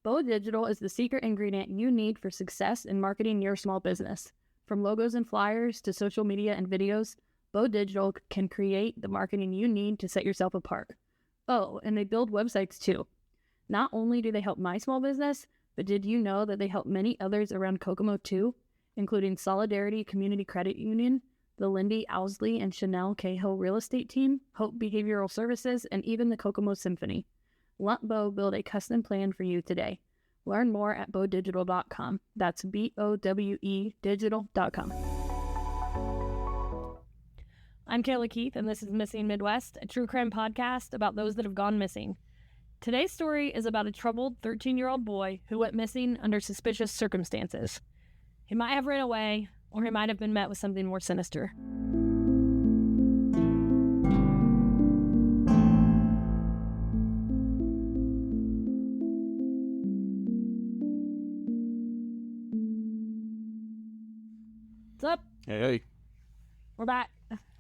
Bo Digital is the secret ingredient you need for success in marketing your small business. From logos and flyers to social media and videos, Bo Digital can create the marketing you need to set yourself apart. Oh, and they build websites too. Not only do they help my small business, but did you know that they help many others around Kokomo too, including Solidarity Community Credit Union, the Lindy Owsley and Chanel Cahill Real Estate Team, Hope Behavioral Services, and even the Kokomo Symphony. Let Bo build a custom plan for you today. Learn more at bowdigital.com. That's BOWE digital.com. I'm Kayla Keith, and this is Missing Midwest, a true crime podcast about those that have gone missing. Today's story is about a troubled 13-year-old boy who went missing under suspicious circumstances. He might have ran away, or he might have been met with something more sinister. What's up? Hey. We're back.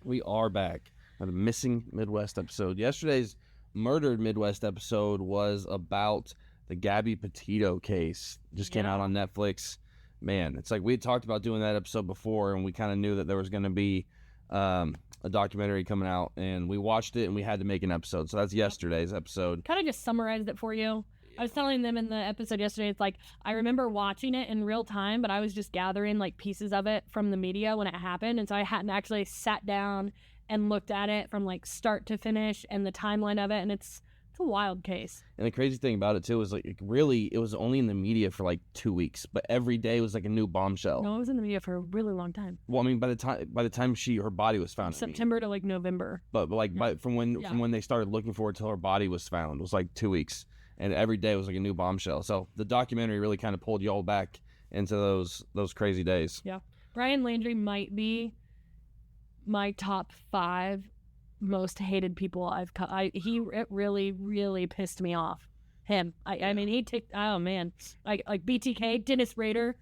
We are back on the Missing Midwest episode. Yesterday's Murdered Midwest episode was about the Gabby Petito case. Just came out on Netflix. Man, it's like we had talked about doing that episode before, and we kind of knew that there was going to be a documentary coming out, and we watched it, and we had to make an episode. So that's yesterday's episode. Kind of just summarized it for you. I was telling them in the episode yesterday, it's like, I remember watching it in real time, but I was just gathering like pieces of it from the media when it happened. And so I hadn't actually sat down and looked at it from like start to finish and the timeline of it. And it's a wild case. And the crazy thing about it too is like, really, it was only in the media for like 2 weeks, but every day was like a new bombshell. No, it was in the media for a really long time. Well, I mean, by the time her body was found, September to like November. But like from when they started looking for it till her body was found, it was like 2 weeks. And every day was like a new bombshell. So the documentary really kind of pulled you all back into those crazy days. Yeah. Brian Landry might be my top 5 most hated people I've cut. It really, really pissed me off. Him. I mean, he took, oh man. Like BTK, Dennis Rader,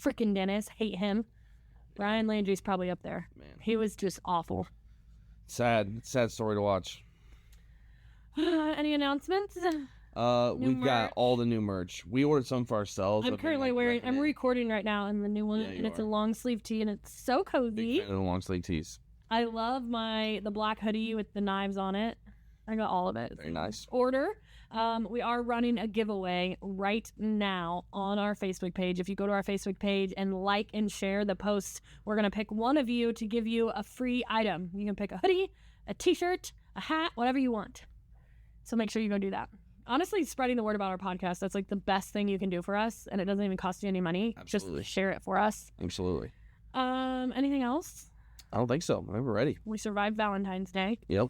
freaking Dennis, hate him. Brian Landry's probably up there. Man. He was just awful. Sad story to watch. Any announcements? We've got all the new merch. We ordered some for ourselves. I'm currently wearing, I'm recording right now in the new one, and it's a long sleeve tee, and it's so cozy. Big fan of the long sleeve tees. I love the black hoodie with the knives on it. I got all of it. Very nice. Order. We are running a giveaway right now on our Facebook page. If you go to our Facebook page and like and share the posts, we're going to pick one of you to give you a free item. You can pick a hoodie, a t-shirt, a hat, whatever you want. So make sure you go do that. Honestly, spreading the word about our podcast, that's like the best thing you can do for us, and it doesn't even cost you any money. Absolutely. Just share it for us. Absolutely. Anything else? I don't think so. I think we're ready. We survived Valentine's Day. Yep.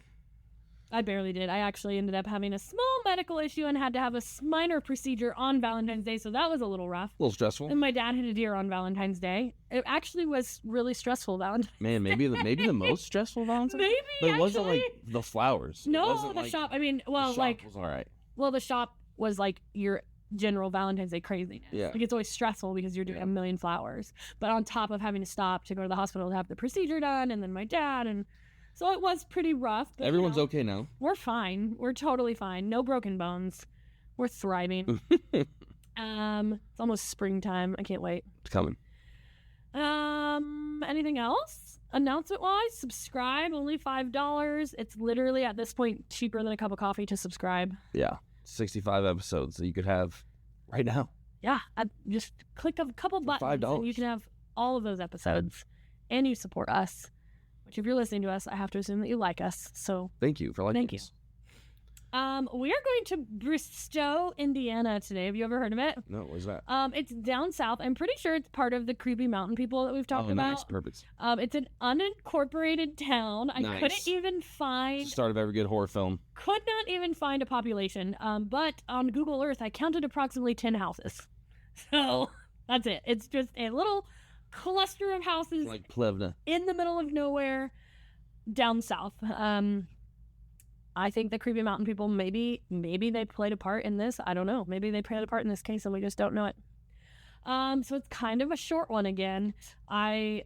I barely did. I actually ended up having a small medical issue and had to have a minor procedure on Valentine's Day, so that was a little rough. A little stressful. And my dad hit a deer on Valentine's Day. It actually was really stressful Valentine's Man, maybe the most stressful Valentine's Day? Maybe, But it actually. wasn't like the flowers. No, the shop. I mean, well, the shop like... was all right. Well, the shop was like your general Valentine's Day craziness. Yeah. Like it's always stressful because you're doing a million flowers. But on top of having to stop to go to the hospital to have the procedure done, and then my dad, and so it was pretty rough. But, everyone's okay now. We're fine. We're totally fine. No broken bones. We're thriving. It's almost springtime. I can't wait. It's coming. Anything else? Announcement wise, subscribe, only $5. It's literally at this point cheaper than a cup of coffee to subscribe. Yeah. 65 episodes that you could have right now. Yeah, I just click a couple buttons $5. and you can have all of those episodes, and you support us. Which, if you're listening to us, I have to assume that you like us. So thank you for liking us. us. We are going to Bristow, Indiana today. Have you ever heard of it? No, what is that? It's down south. I'm pretty sure it's part of the creepy mountain people that we've talked about. Nice, perfect. It's an unincorporated town. I Nice. couldn't even find... Start of every good horror film. Could not even find a population. But on Google Earth, I counted approximately 10 houses. So that's it. It's just a little cluster of houses Like Plevna. in the middle of nowhere down south. I think the creepy mountain people, maybe they played a part in this. I don't know. Maybe they played a part in this case and we just don't know it. So it's kind of a short one again. The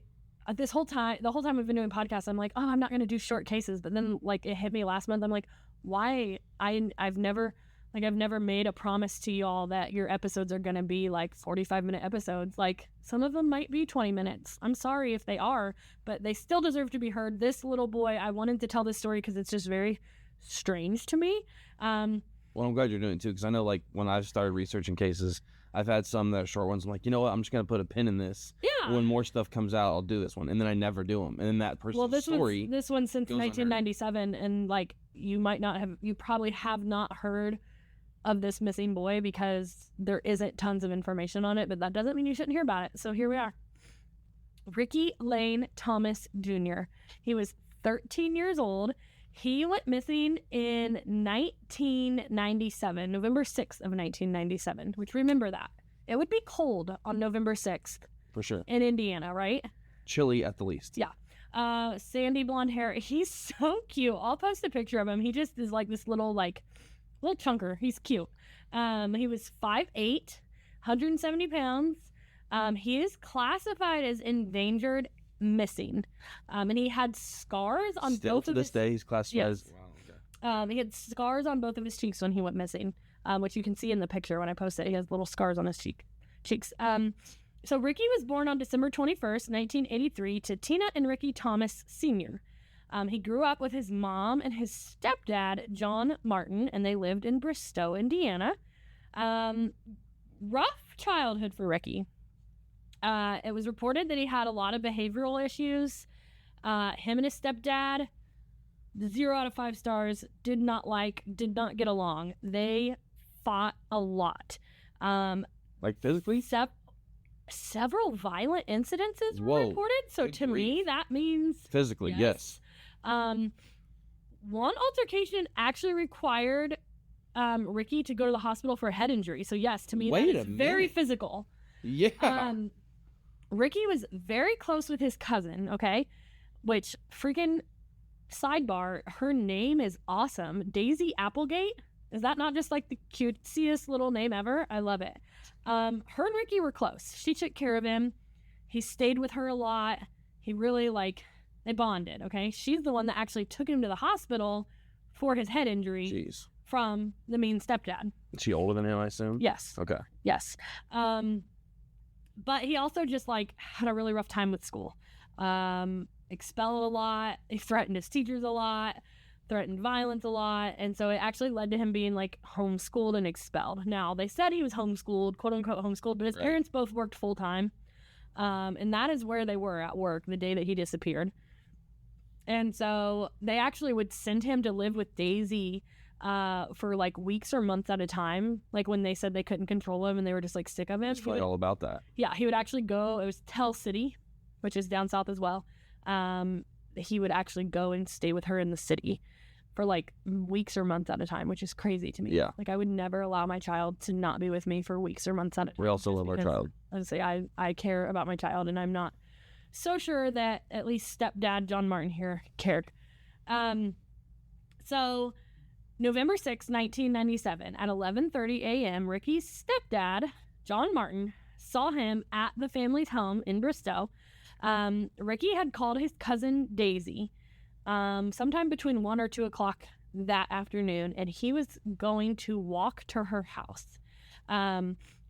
whole time we've been doing podcasts, I'm like, oh, I'm not going to do short cases. But then like it hit me last month. I'm like, why? I've never, Like, I've never made a promise to y'all that your episodes are going to be like 45-minute episodes. Like, some of them might be 20 minutes. I'm sorry if they are, but they still deserve to be heard. This little boy, I wanted to tell this story because it's just very strange to me. Well, I'm glad you're doing it too, because I know, like, when I've started researching cases, I've had some that are short ones. I'm like, you know what? I'm just going to put a pin in this. Yeah. When more stuff comes out, I'll do this one. And then I never do them. And then that person's story. This one's since goes 1997. And, like, you probably have not heard of this missing boy because there isn't tons of information on it, but that doesn't mean you shouldn't hear about it. So here we are. Ricky Lane Thomas Jr. He was 13 years old. He went missing in 1997, November 6th of 1997, which, remember that. It would be cold on November 6th. For sure. In Indiana, right? Chilly at the least. Yeah. Sandy blonde hair. He's so cute. I'll post a picture of him. He just is like this little chunker. He's cute. He was 5'8", 170 pounds. He is classified as endangered missing. And he had scars on both of his... Still to this day, he's classified as... Wow, okay. He had scars on both of his cheeks when he went missing, which you can see in the picture when I post it. He has little scars on his cheeks. So Ricky was born on December 21st, 1983 to Tina and Ricky Thomas Sr. He grew up with his mom and his stepdad, John Martin, and they lived in Bristow, Indiana. Rough childhood for Ricky. It was reported that he had a lot of behavioral issues. Him and his stepdad, 0 out of 5 stars, did not get along. They fought a lot. Like physically? Several violent incidences were reported. So to me, that means... Physically, yes. One altercation actually required Ricky to go to the hospital for a head injury. So yes, to me, that is very physical. Yeah. Ricky was very close with his cousin, okay? Which, freaking sidebar, her name is awesome. Daisy Applegate. Is that not just like the cutest little name ever? I love it. Her and Ricky were close. She took care of him. He stayed with her a lot. He really, they bonded, okay? She's the one that actually took him to the hospital for his head injury. Jeez. From the mean stepdad. Is she older than him, I assume? Yes. Okay. Yes. But he also just had a really rough time with school. Expelled a lot. He threatened his teachers a lot. Threatened violence a lot. And so it actually led to him being homeschooled and expelled. Now, they said he was homeschooled, quote unquote homeschooled, but his parents both worked full time. And that is where they were at work the day that he disappeared. And so they actually would send him to live with Daisy for weeks or months at a time. When they said they couldn't control him and they were just sick of him. It's probably all about that. Yeah, he would actually go. It was Tell City, which is down south as well. He would actually go and stay with her in the city for weeks or months at a time, which is crazy to me. Yeah. I would never allow my child to not be with me for weeks or months at a time. We also love our child. I would say I care about my child, and I'm not so sure that at least stepdad John Martin here cared. So November 6, 1997, at 11:30 a.m., Ricky's stepdad, John Martin, saw him at the family's home in Bristow. Ricky had called his cousin Daisy sometime between 1 or 2 o'clock that afternoon, and he was going to walk to her house.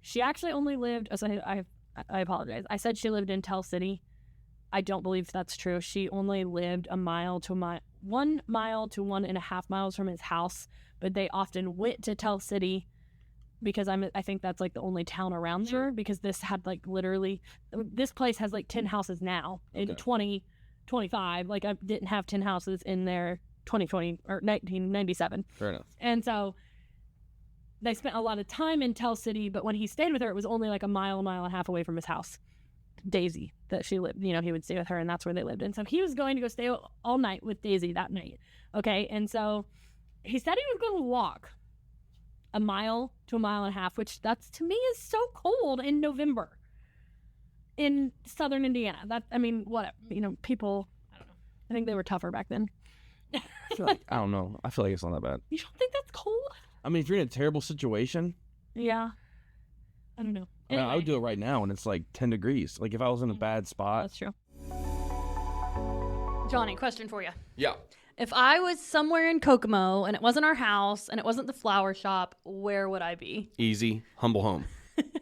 She actually only lived... I apologize. I said she lived in Tell City. I don't believe that's true. She only lived 1 mile to 1.5 miles from his house, but they often went to Tell City because I think that's the only town around there, because this had literally, this place has 10 houses now in 2025. I didn't have 10 houses in there 2020 or 1997. Fair enough. And so they spent a lot of time in Tell City, but when he stayed with her, it was only a mile and a half away from his house. Daisy, that she lived, he would stay with her, and that's where they lived. And so he was going to go stay all night with Daisy that night. Okay. And so he said he was going to walk 1 mile to 1.5 miles, which that's, to me, is so cold in November in southern Indiana. What, people, I don't know. I think they were tougher back then. I don't know. I feel it's not that bad. You don't think that's cold? If you're in a terrible situation. Yeah. I don't know. Anyway. I would do it right now when it's 10 degrees. If I was in a bad spot. That's true. Johnny, question for you. Yeah. If I was somewhere in Kokomo and it wasn't our house and it wasn't the flower shop, where would I be? Easy. Humble home.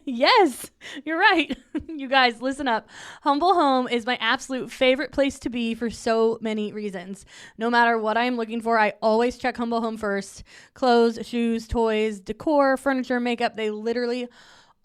Yes, you're right. You guys, listen up. Humble home is my absolute favorite place to be for so many reasons. No matter what I am looking for, I always check Humble home first. Clothes, shoes, toys, decor, furniture, makeup, they literally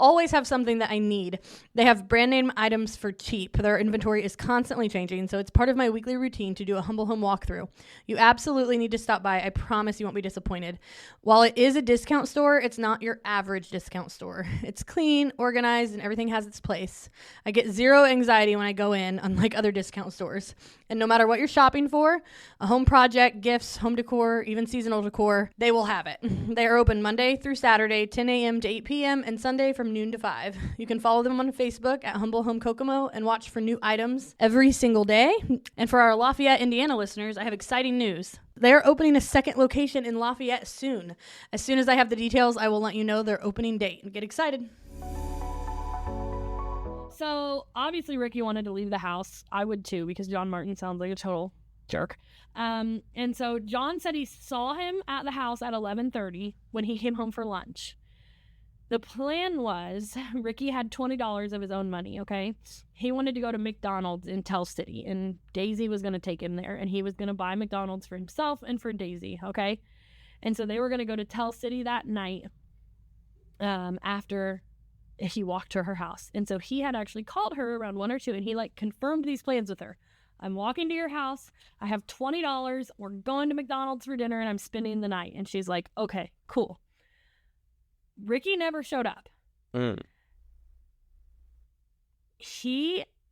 always have something that I need. They have brand name items for cheap. Their inventory is constantly changing, so it's part of my weekly routine to do a Humble Home walkthrough. You absolutely need to stop by. I promise you won't be disappointed. While it is a discount store, it's not your average discount store. It's clean, organized, and everything has its place. I get zero anxiety when I go in, unlike other discount stores. And no matter what you're shopping for, a home project, gifts, home decor, even seasonal decor, they will have it. They are open Monday through Saturday, 10 a.m. to 8 p.m., and Sunday from noon to 5. You can follow them on Facebook at Humble Home Kokomo and watch for new items every single day. And for our Lafayette, Indiana listeners, I have exciting news. They are opening a second location in Lafayette soon. As soon as I have the details, I will let you know their opening date. Get excited. So, obviously, Ricky wanted to leave the house. I would too, because John Martin sounds like a total jerk. And so John said he saw him at the house at 11:30 when he came home for lunch. The plan was Ricky had $20 of his own money, okay? He wanted to go to McDonald's in Tell City, and Daisy was going to take him there, and he was going to buy McDonald's for himself and for Daisy, okay? And so they were going to go to Tell City that night after he walked to her house. And so he had actually called her around 1 or 2, and he confirmed these plans with her. I'm walking to your house. I have $20. We're going to McDonald's for dinner, and I'm spending the night. And she's like, okay, cool. Ricky never showed up.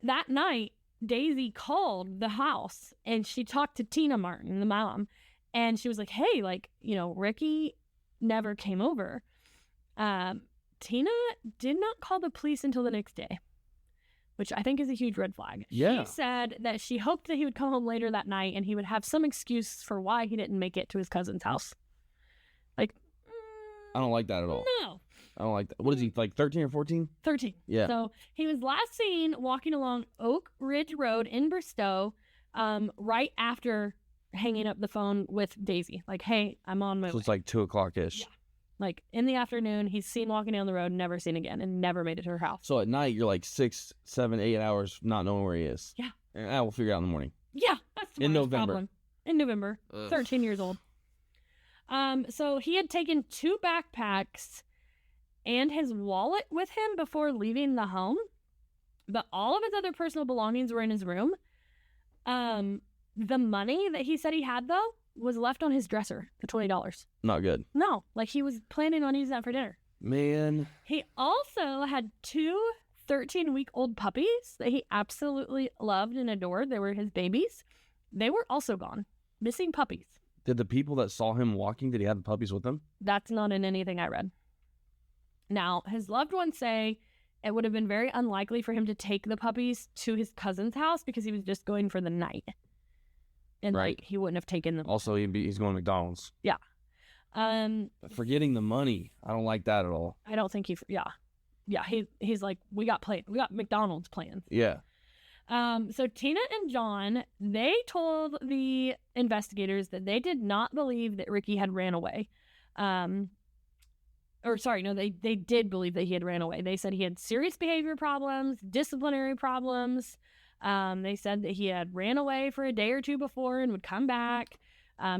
That night, Daisy called the house, and she talked to Tina Martin, the mom, and she was like, hey, Ricky never came over. Tina did not call the police until the next day, which I think is a huge red flag. Yeah. She said that she hoped that he would come home later that night and he would have some excuse for why he didn't make it to his cousin's house. I don't like that at all. No. I don't like that. What is he, 13 or 14? 13. Yeah. So he was last seen walking along Oak Ridge Road in Bristow right after hanging up the phone with Daisy. Hey, I'm on my way. So it's 2 o'clock-ish. Yeah. In the afternoon, he's seen walking down the road, never seen again, and never made it to her house. So at night, you're 6, 7, 8 hours not knowing where he is. Yeah. And we'll figure it out in the morning. Yeah, that's in November. Problem. In November. Ugh. 13 years old. So he had taken 2 backpacks and his wallet with him before leaving the home, but all of his other personal belongings were in his room. The money that he said he had, though, was left on his dresser, the $20. Not good. No, he was planning on using that for dinner. Man. He also had 2 13-week-old puppies that he absolutely loved and adored. They were his babies. They were also gone. Missing puppies. Did the people that saw him walking, did he have the puppies with him? That's not in anything I read. Now, his loved ones say it would have been very unlikely for him to take the puppies to his cousin's house because he was just going for the night. And right. He wouldn't have taken them. Also, he's going to McDonald's. Yeah. Forgetting the money. I don't like that at all. I don't think yeah. He's like, we got McDonald's plans. Yeah. So Tina and John, they told the investigators that they did not believe that Ricky had ran away. They did believe that he had ran away. They said he had serious behavior problems, disciplinary problems. They said that he had ran away for a day or 2 before and would come back.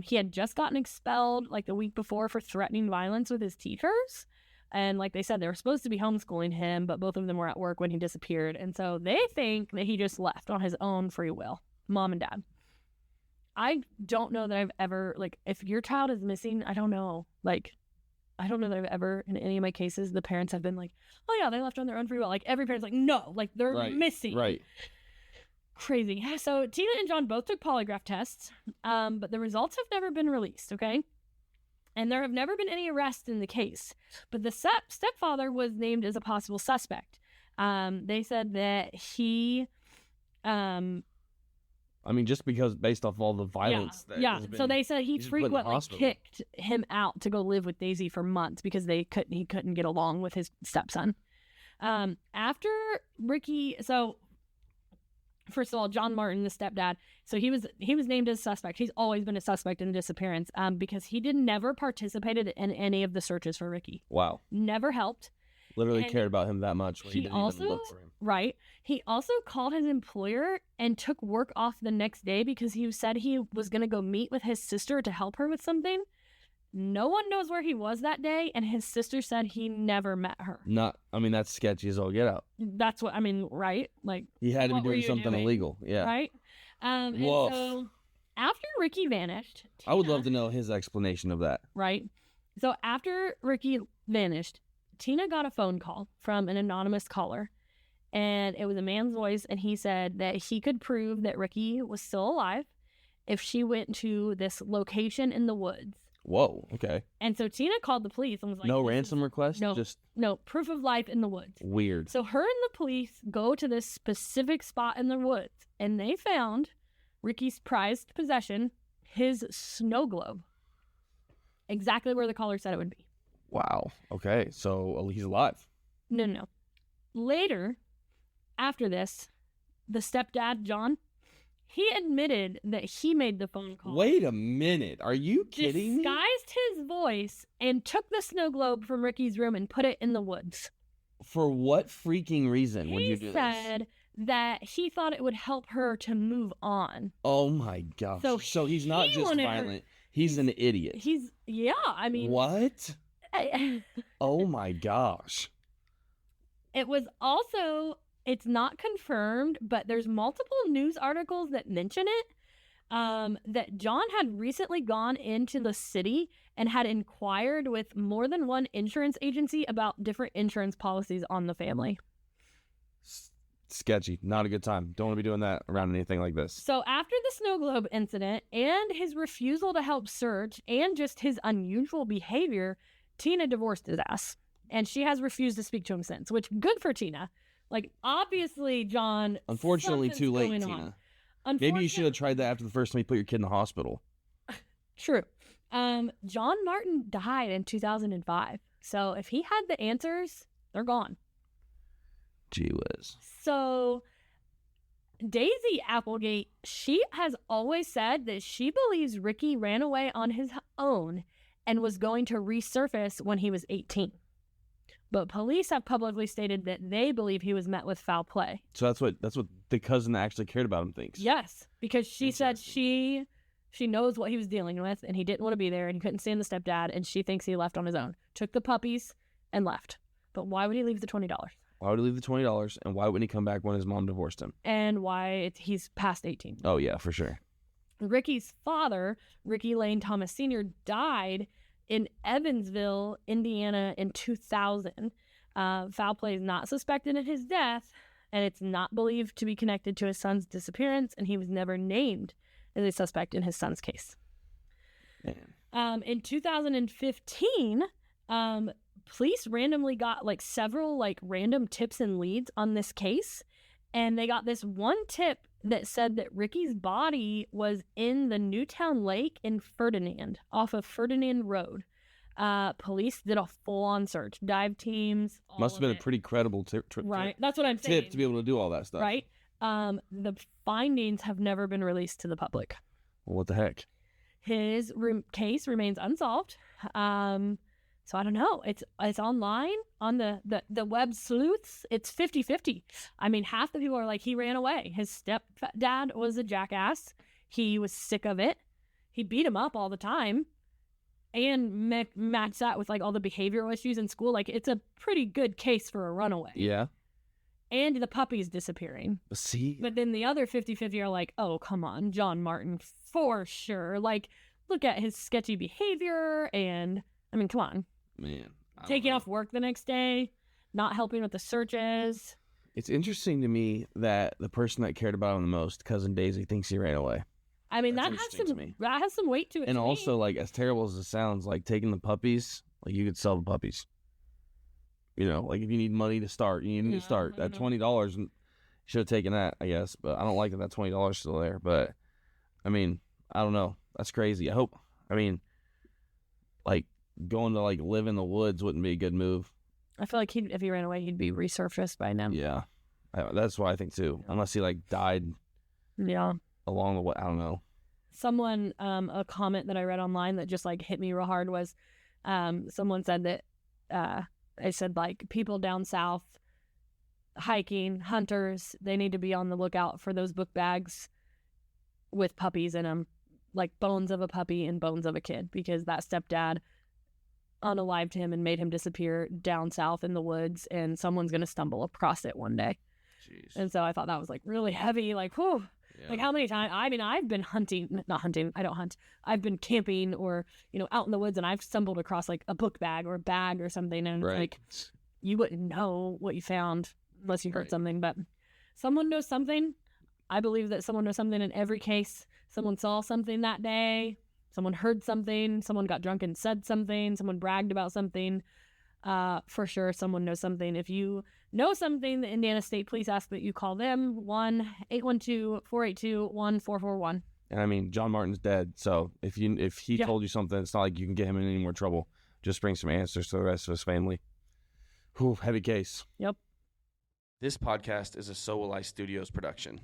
He had just gotten expelled the week before for threatening violence with his teachers. And like they said, they were supposed to be homeschooling him, but both of them were at work when he disappeared. And so they think that he just left on his own free will, mom and dad. I don't know that I've ever, if your child is missing, I don't know. I don't know that I've ever, in any of my cases, the parents have been like, oh yeah, they left on their own free will. Every parent's like, no, they're missing. Right. Crazy. So Tina and John both took polygraph tests, but the results have never been released, okay? And there have never been any arrests in the case. But the stepfather was named as a possible suspect. They said that he... just because based off all the violence so they said he frequently kicked him out to go live with Daisy for months because he couldn't get along with his stepson. After Ricky... So... first of all, John Martin, the stepdad. So he was named as a suspect. He's always been a suspect in the disappearance because he never participated in any of the searches for Ricky. Wow. Never helped. Literally cared about him that much where he didn't even look for him. Right. He also called his employer and took work off the next day because he said he was going to go meet with his sister to help her with something. No one knows where he was that day, and his sister said he never met her. That's sketchy as all get out. That's what, right? Like, he had to be doing something illegal. Yeah. Right? And so after Ricky vanished... I would love to know his explanation of that. Right? So after Ricky vanished, Tina got a phone call from an anonymous caller, and it was a man's voice, and he said that he could prove that Ricky was still alive if she went to this location in the woods. Whoa, okay. And so Tina called the police and was like... No ransom request? No, proof of life in the woods. Weird. So her and the police go to this specific spot in the woods, and they found Ricky's prized possession, his snow globe. Exactly where the caller said it would be. Wow. Okay, so he's alive. No. Later, after this, the stepdad, John... he admitted that he made the phone call. Wait a minute. Are you kidding me? Disguised his voice and took the snow globe from Ricky's room and put it in the woods. For what freaking reason would you do this? He said that he thought it would help her to move on. Oh my gosh. So he's not just violent. He's an idiot. What? Oh my gosh. It was also... it's not confirmed, but there's multiple news articles that mention it, that John had recently gone into the city and had inquired with more than one insurance agency about different insurance policies on the family. Sketchy. Not a good time. Don't want to be doing that around anything like this. So after the snow globe incident and his refusal to help search and just his unusual behavior, Tina divorced his ass. And she has refused to speak to him since, which good for Tina. Like, obviously, John... unfortunately, too late, Tina. Maybe you should have tried that after the first time you put your kid in the hospital. True. John Martin died in 2005. So if he had the answers, they're gone. Gee whiz. So Daisy Applegate, she has always said that she believes Ricky ran away on his own and was going to resurface when he was 18. But police have publicly stated that they believe he was met with foul play. So that's what the cousin that actually cared about him thinks. Yes, because she said she knows what he was dealing with, and he didn't want to be there, and he couldn't stand the stepdad, and she thinks he left on his own. Took the puppies and left. But why would he leave the $20? Why would he leave the $20, and why wouldn't he come back when his mom divorced him? And why he's past 18. Oh, yeah, for sure. Ricky's father, Ricky Lane Thomas Sr., died in Evansville, Indiana in 2000. Foul play is not suspected in his death, and it's not believed to be connected to his son's disappearance, and he was never named as a suspect in his son's case. Man. In 2015, police randomly got several random tips and leads on this case, and they got this one tip that said that Ricky's body was in the Newtown Lake in Ferdinand, off of Ferdinand Road. Police did a full-on search. Dive teams. Must have been a pretty credible tip. Right. That's what I'm saying. Tip to be able to do all that stuff. Right. The findings have never been released to the public. Well, what the heck? His case remains unsolved. So I don't know. It's online on the web sleuths. It's 50-50. I mean, half the people are like, he ran away. His stepdad was a jackass. He was sick of it. He beat him up all the time. And match that with all the behavioral issues in school. It's a pretty good case for a runaway. Yeah. And the puppy's disappearing. See? But then the other 50-50 are like, oh, come on, John Martin, for sure. Look at his sketchy behavior and, I mean, come on. Man. Taking off work the next day, not helping with the searches. It's interesting to me that the person that cared about him the most, Cousin Daisy, thinks he ran away. I mean, that has some weight to it. And also, as terrible as it sounds, taking the puppies, you could sell the puppies. If you need money to start, you need to start. That $20, you should have taken that, I guess. But I don't like that $20 is still there. But, I mean, I don't know. That's crazy. Going to live in the woods wouldn't be a good move. I feel like if he ran away, he'd be resurfaced by now. Yeah. That's what I think too. Unless he like died along the way. I don't know. Someone, a comment that I read online that just like hit me real hard was someone said that they said like people down south hiking, hunters, they need to be on the lookout for those book bags with puppies in them, like bones of a puppy and bones of a kid, because that stepdad unalived him and made him disappear down south in the woods, and someone's going to stumble across it one day. Jeez. And so I thought that was like really heavy, like, whew. Yeah. Like how many times, I mean, I've been not hunting, I don't hunt. I've been camping or, out in the woods, and I've stumbled across like a book bag or a bag or something. And like, you wouldn't know what you found unless you heard something, but someone knows something. I believe that someone knows something in every case. Someone saw something that day. Someone heard something. Someone got drunk and said something. Someone bragged about something. For sure, someone knows something. If you know something, the Indiana State Police ask that you call them, 1-812-482-1441. And I mean, John Martin's dead, so if he told you something, it's not like you can get him in any more trouble. Just bring some answers to the rest of his family. Whew, heavy case. Yep. This podcast is a So.Will.I.Studos production.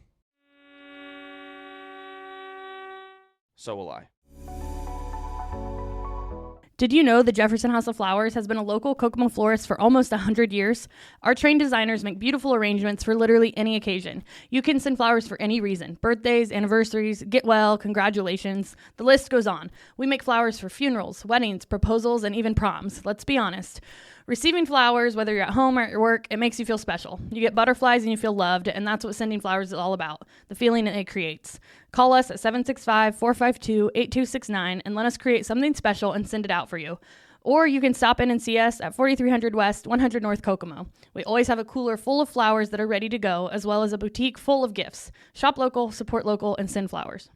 So will I. Did you know the Jefferson House of Flowers has been a local Kokomo florist for almost 100 years? Our trained designers make beautiful arrangements for literally any occasion. You can send flowers for any reason. Birthdays, anniversaries, get well, congratulations. The list goes on. We make flowers for funerals, weddings, proposals, and even proms. Let's be honest. Receiving flowers, whether you're at home or at your work, it makes you feel special. You get butterflies and you feel loved, and that's what sending flowers is all about, the feeling it creates. Call us at 765-452-8269 and let us create something special and send it out for you. Or you can stop in and see us at 4300 West, 100 North Kokomo. We always have a cooler full of flowers that are ready to go, as well as a boutique full of gifts. Shop local, support local, and send flowers.